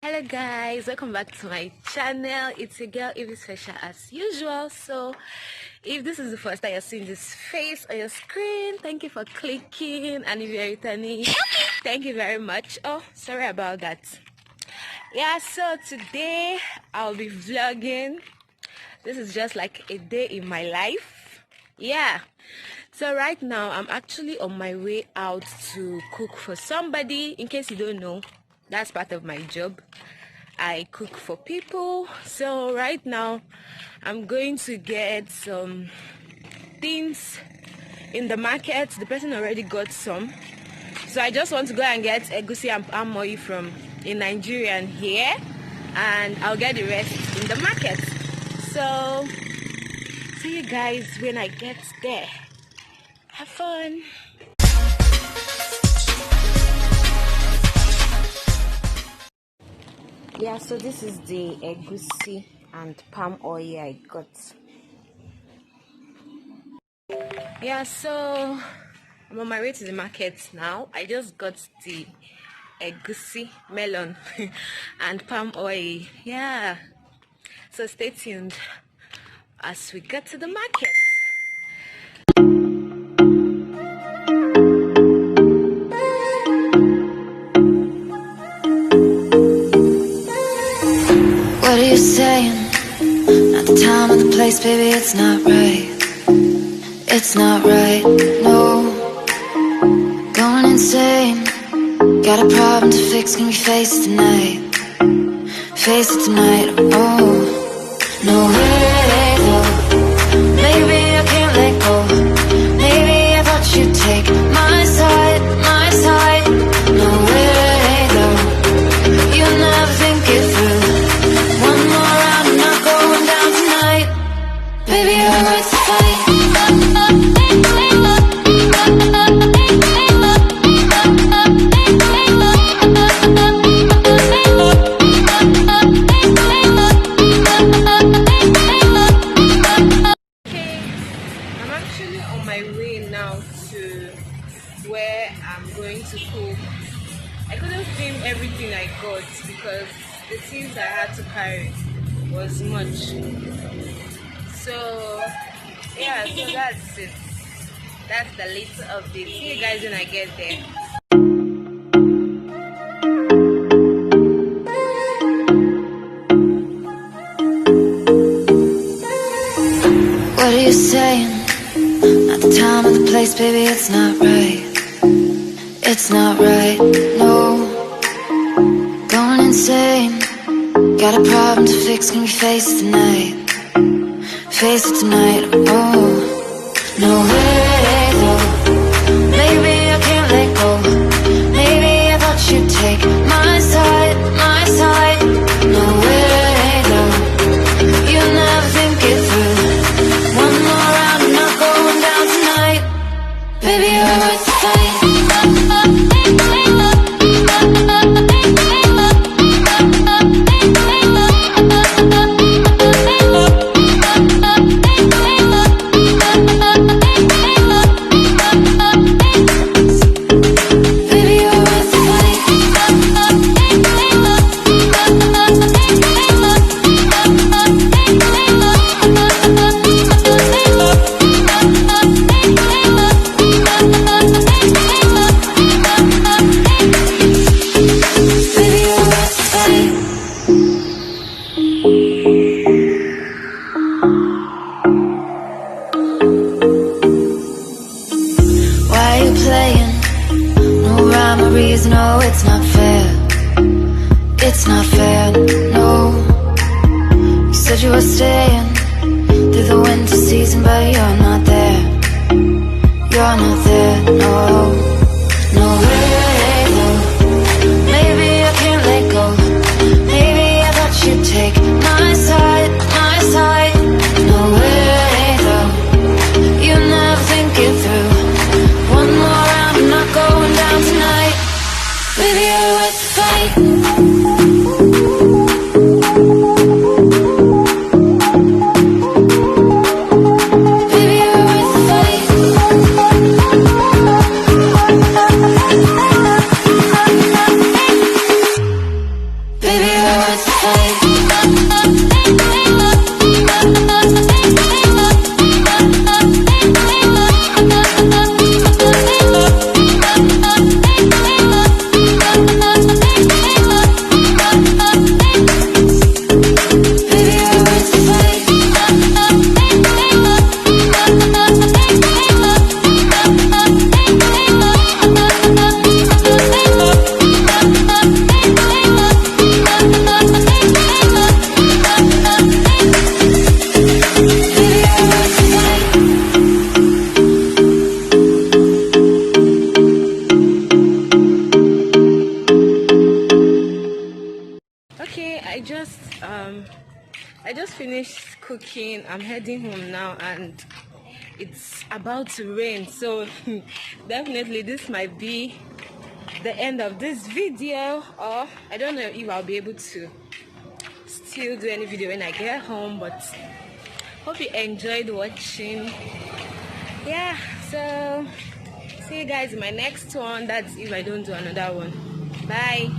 Hello guys, welcome back to my channel. It's your girl Evie Special as usual. So if this is the first time you're seeing this face on your screen, thank you for clicking, and if you're returning, thank you very much. Oh, sorry about that. Yeah, so today I'll be vlogging. This is just like a day in my life. Yeah, so right now I'm actually on my way out to cook for somebody. In case you don't know, that's part of my job. I cook for people. So right now I'm going to get some things in the market. The person already got some, so I just want to go and get egusi and palm oil from a Nigerian here, and I'll get the rest in the market. So see you guys when I get there. Have fun. Yeah, so this is the egusi and palm oil I got. Yeah, so I'm on my way to the market now. I just got the egusi, melon and palm oil. Yeah, so stay tuned as we get to the market. What are you saying? Not the time or the place, baby, it's not right. It's not right, no. Going insane. Got a problem to fix, can we face it tonight? Face it tonight, oh. No way, though. Maybe I can't let go. Maybe I thought you'd take my side, my side. No way, though. You'll never think it through. One more round and not going down tonight. Baby, you're worth the fight. Where I'm going to cook. I couldn't film everything I got because the things I had to carry was much. So yeah, so that's it. That's the little update. See you guys when I get there. What are you saying? Not the time or the place, baby, it's not right. It's not right, no. Going insane. Got a problem to fix, can we face it tonight? Face it tonight, oh. No way, though. Maybe I can't let go. Maybe I thought you'd take my side, my side. No way, though. You'll never think it through. One more round and not going down tonight. Baby, you're worth the fight. No, it's not fair. It's not fair, no. You said you were staying through the winter season, but you're not there. You're not there, no. No way, though. Maybe I can't let go. Maybe I thought you'd take my side, my side. No way, though. You never think it through. One more round, I'm not going down tonight. Baby, you're worth the fight. Baby, you're worth the fight. our words to fight. Okay, I just finished cooking. I'm heading home now and it's about to rain, so definitely this might be the end of this video, or I don't know if I'll be able to still do any video when I get home, but hope you enjoyed watching. Yeah, so see you guys in my next one. That's if I don't do another one. Bye.